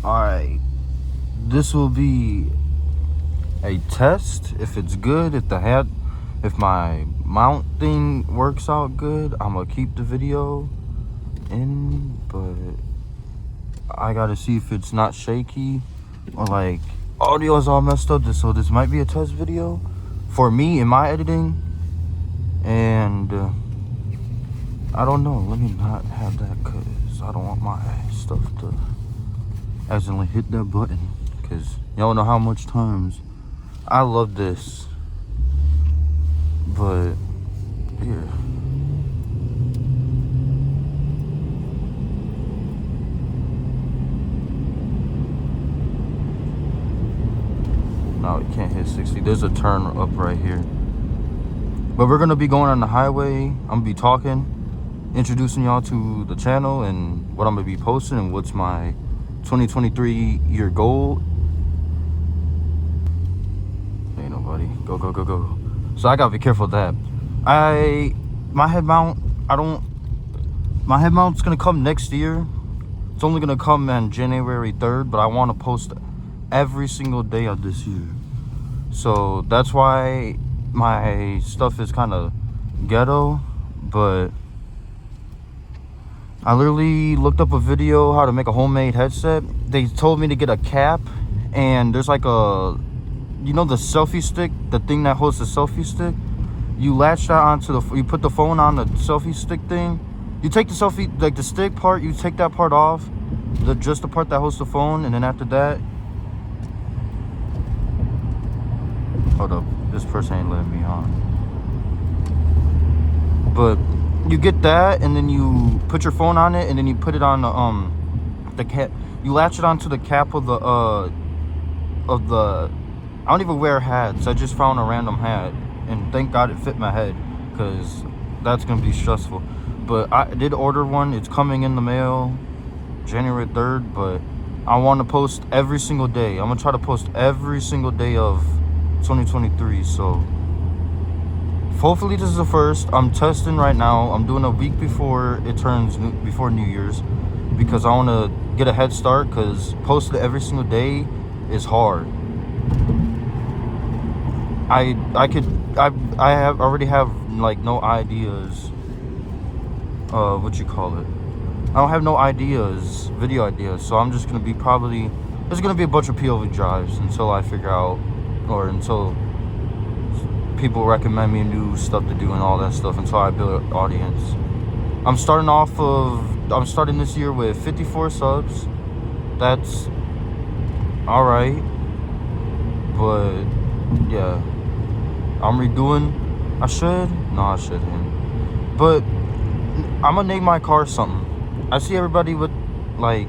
Alright, this will be a test. If it's good, if my mount thing works out good, I'm gonna keep the video in, but I gotta see if it's not shaky or like audio is all messed up. So this might be a test video for me in my editing, and I don't know. Let me not have that because I don't want my stuff to accidentally hit that button, because y'all know how much times I love this, but yeah. No, we can't hit 60. There's a turn up right here, but we're gonna be going on the highway. I'm gonna be talking, introducing y'all to the channel and what I'm gonna be posting and what's my 2023 year goal. Ain't nobody. Go, go, go, go. So I gotta be careful of that. My head mount's gonna come next year. It's only gonna come on January 3rd, but I want to post every single day of this year. So that's why my stuff is kind of ghetto, but I literally looked up a video how to make a homemade headset. They told me to get a cap, and there's like a, you know, the selfie stick, the thing that holds the selfie stick. You latch that onto you put the phone on the selfie stick thing. You take the selfie, like the stick part, you take that part off, just the part that holds the phone, and then after that, hold up, this person ain't letting me on. But you get that, and then you put your phone on it, and then you put it on the cap. You latch it onto the cap of the I don't even wear hats. I just found a random hat, and thank God it fit my head, because that's gonna be stressful. But I did order one. It's coming in the mail January 3rd, but I want to post every single day. I'm gonna try to post every single day of 2023. So hopefully this is the first. I'm testing right now. I'm doing a week before it turns before New Year's, because I want to get a head start, because posting every single day is hard. I already have like no ideas, what you call it, I don't have no ideas, video ideas. So I'm just gonna be there's gonna be a bunch of POV drives until I figure out, or until people recommend me new stuff to do and all that stuff, until I build an audience. I'm starting this year with 54 subs. That's all right, but yeah, I'm redoing. I shouldn't, but I'm gonna name my car something. I see everybody with, like,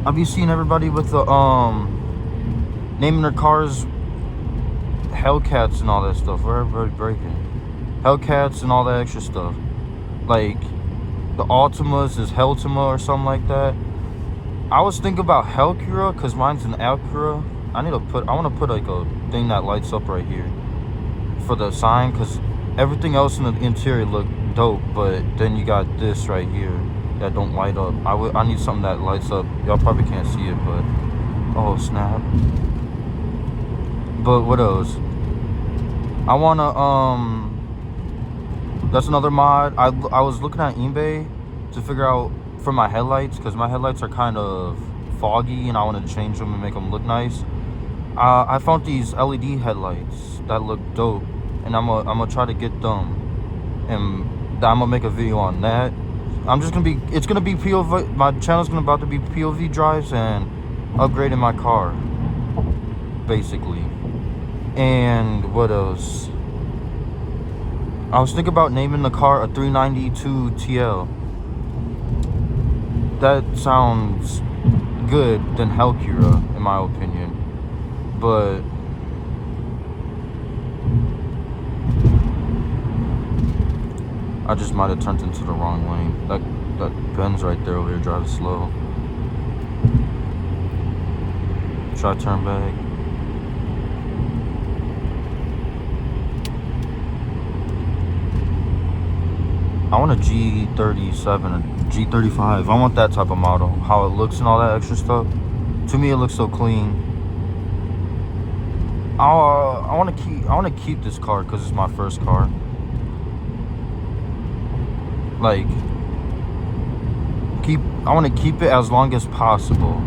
I'll be seeing everybody with the naming their cars Hellcats and all that stuff. Where everybody's breaking Hellcats and all that extra stuff. Like the Altimas is Heltima or something like that. I was thinking about Helcura, because mine's an Acura. I want to put like a thing that lights up right here for the sign, because everything else in the interior look dope, but then you got this right here that don't light up. I need something that lights up. Y'all probably can't see it, but oh snap. But what else? I wanna that's another mod. I was looking at eBay to figure out for my headlights, because my headlights are kind of foggy and I wanted to change them and make them look nice. I found these LED headlights that look dope, and I'm gonna try to get them, and I'm gonna make a video on that. It's gonna be POV. My channel's about to be POV drives and upgrading my car, basically. And what else? I was thinking about naming the car a 392 TL. That sounds good than Helcura, in my opinion. But I just might have turned into the wrong lane. That Benz right there over here drives slow. Should I turn back? I want a G37, a G35. I want that type of model. How it looks and all that extra stuff. To me, it looks so clean. I want to keep this car because it's my first car. Like, I want to keep it as long as possible.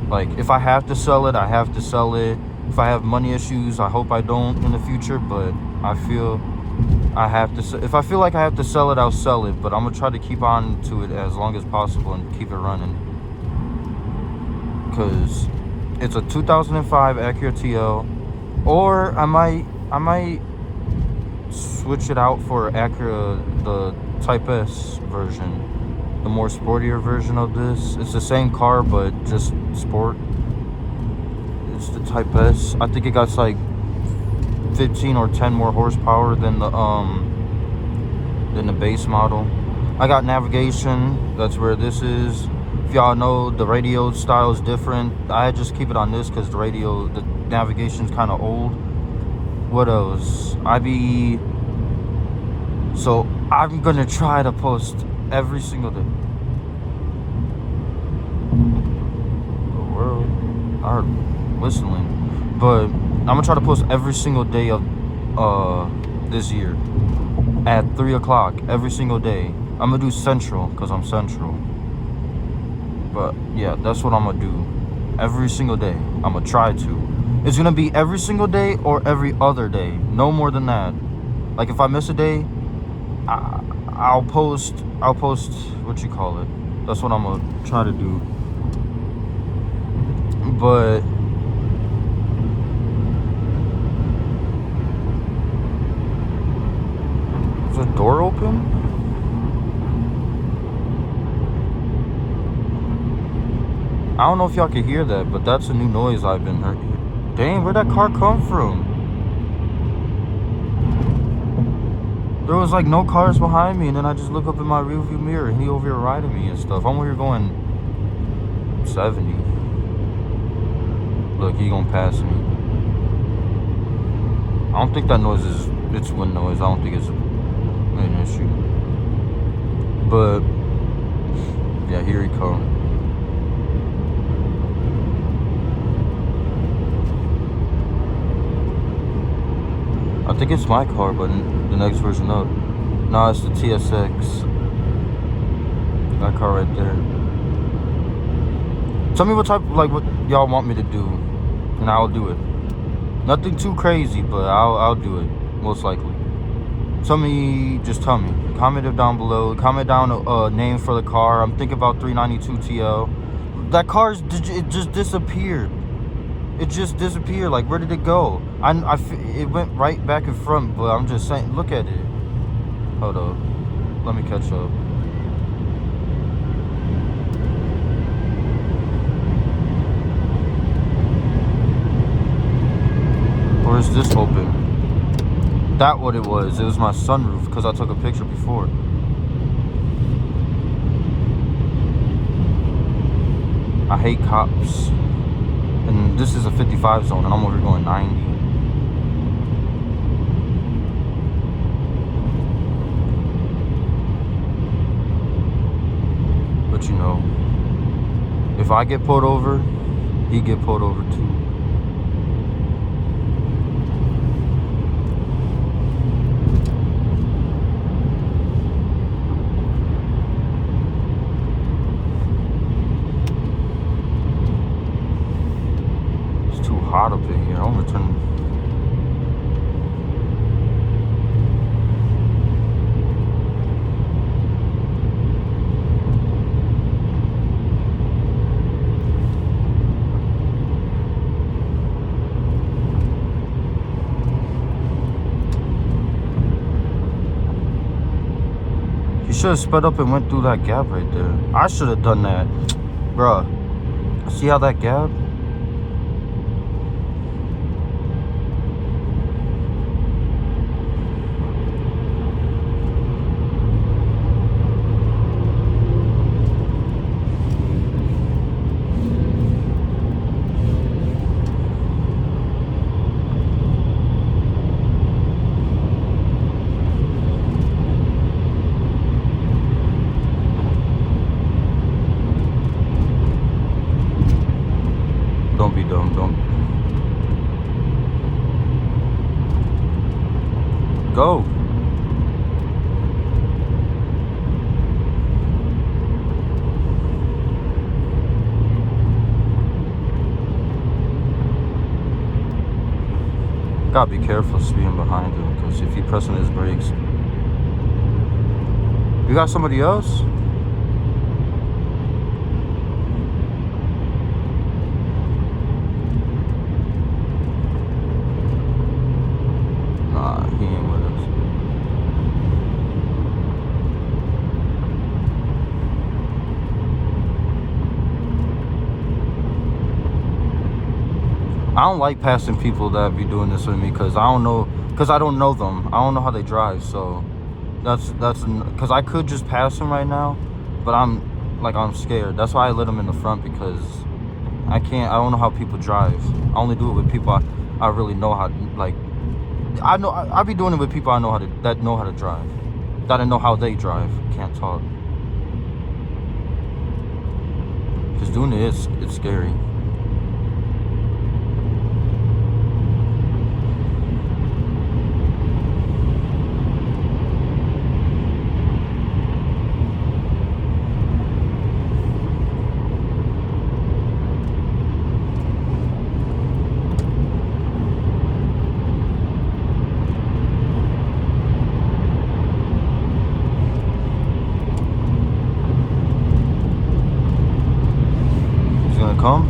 Like, if I have to sell it, I have to sell it. If I have money issues, I hope I don't in the future, but I feel I have to. If I feel like I have to sell it, I'll sell it, but I'm gonna try to keep on to it as long as possible and keep it running. Because it's a 2005 Acura TL, or I might switch it out for Acura, the Type S version, the more sportier version of this. It's the same car, but just sport. It's the Type S. I think it got like 15 or 10 more horsepower than the base model. I got navigation. That's where this is. If y'all know, the radio style is different. I just keep it on this because the navigation's kind of old. What else? So I'm gonna try to post every single day. The world, I heard whistling, but I'm gonna try to post every single day of this year at 3 o'clock every single day. I'm gonna do Central because I'm Central. But yeah, that's what I'm gonna do every single day. I'm gonna try to. It's gonna be every single day or every other day. No more than that. Like if I miss a day, I'll post what you call it. That's what I'm gonna try to do. But is the door open? I don't know if y'all can hear that, but that's a new noise I've been hearing. Dang, where'd that car come from? There was like no cars behind me, and then I just look up in my rearview mirror, and he over here riding me and stuff. I'm over here going 70. Look, he gonna pass me. I don't think that noise it's wind noise. I don't think it's an issue. But yeah, here he comes. I think it's my car, but the next version up. No, it's the TSX. That car right there. Tell me what y'all want me to do, and I'll do it. Nothing too crazy, but I'll do it, most likely. Just tell me. Comment it down below. Comment down a name for the car. I'm thinking about 392 TL. That car, it just disappeared. It just disappeared. Like, where did it go? It went right back in front, but I'm just saying, look at it. Hold up. Let me catch up. Or is this open? That what it was. It was my sunroof because I took a picture before. I hate cops. And this is a 55 zone, and I'm over here going 90. But you know, if I get pulled over, he get pulled over too. Hot up in here. I'm gonna turn. You should have sped up and went through that gap right there. I should have done that, bruh. See how that gap? Go. Gotta be careful speeding behind him, because if he pressing his brakes. You got somebody else? Nah, he ain't with us. I don't like passing people that be doing this with me, because I don't know them. I don't know how they drive, so that's because I could just pass them right now, but I'm scared. That's why I let them in the front, because I don't know how people drive. I only do it with people I really know how, like, I be doing it with people I know that know how to drive, that I know how they drive. Can't talk, because doing it it's scary. Come.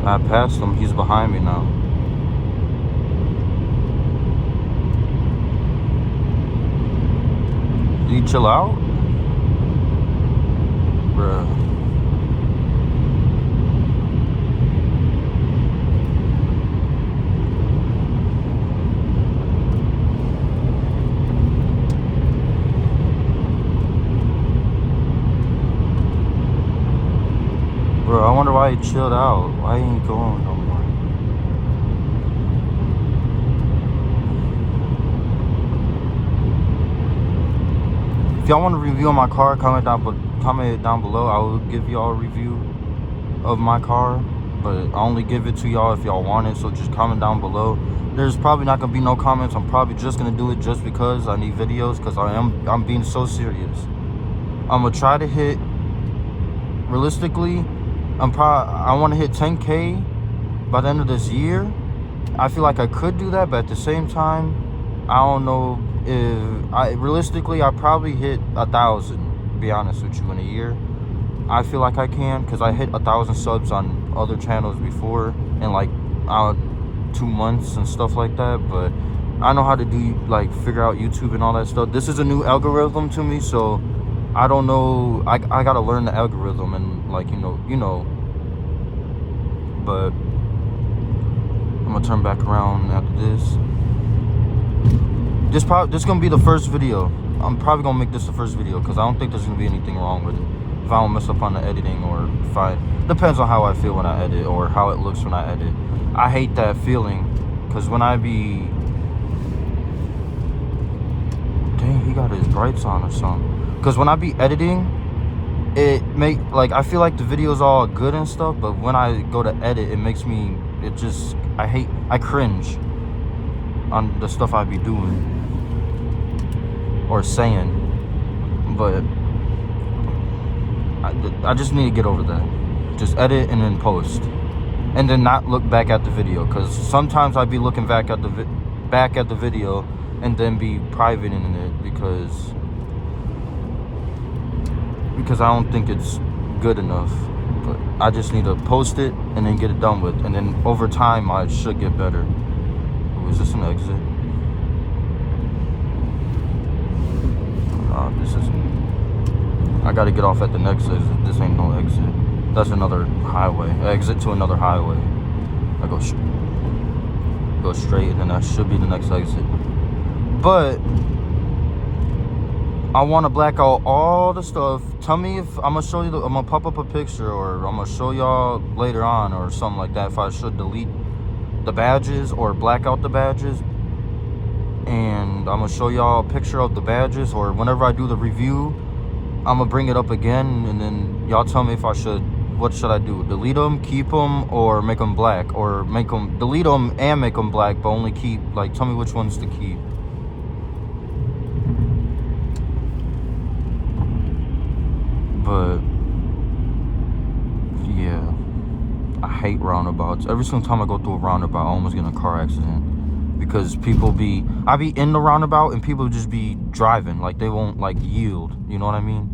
I passed him. He's behind me now. Did he chill out? Bruh. Bro, I wonder why he chilled out. Why he ain't going no more? If y'all want a review on my car, comment down below. I will give y'all a review of my car, but I only give it to y'all if y'all want it. So just comment down below. There's probably not gonna be no comments. I'm probably just gonna do it just because I need videos, because I'm being so serious. I'm gonna try to hit, realistically, I want to hit 10K by the end of this year. I feel like I could do that, but at the same time, I don't know if realistically I probably hit 1,000. To be honest with you, in a year, I feel like I can, because I hit 1,000 subs on other channels before in like 2 months and stuff like that. But I know how to do, like, figure out YouTube and all that stuff. This is a new algorithm to me, so I don't know. I gotta learn the algorithm, and, like, you know. But I'm gonna turn back around after this. This gonna be the first video. I'm probably gonna make this the first video, because I don't think there's gonna be anything wrong with it. If I don't mess up on the editing, or if depends on how I feel when I edit, or how it looks when I edit. I hate that feeling, because when I be, dang, he got his brights on or something. Because when I be editing, I feel like the video's all good and stuff, but when I go to edit, I cringe on the stuff I be doing or saying. But I just need to get over that. Just edit and then post, and then not look back at the video, because sometimes I be looking back at the video and then be private in it, because I don't think it's good enough. But I just need to post it and then get it done with, and then over time I should get better. Ooh, is this an exit? This isn't. I gotta get off at the next exit. This ain't no exit. That's another highway. Exit to another highway. I go straight, and then that should be the next exit. But I want to black out all the stuff. Tell me if I'm gonna show you. I'm gonna pop up a picture, or I'm gonna show y'all later on, or something like that, if I should delete the badges or black out the badges. and I'm gonna show y'all a picture of the badges, or whenever I do the review, I'm gonna bring it up again, and then y'all tell me if I should, what should I do? Delete them, keep them, or make them black, or make them, delete them and make them black, but only keep, like, tell me which ones to keep. But yeah, I hate roundabouts. Every single time I go through a roundabout, I almost get in a car accident, because I be in the roundabout and people just be driving, like they won't like yield, you know what I mean?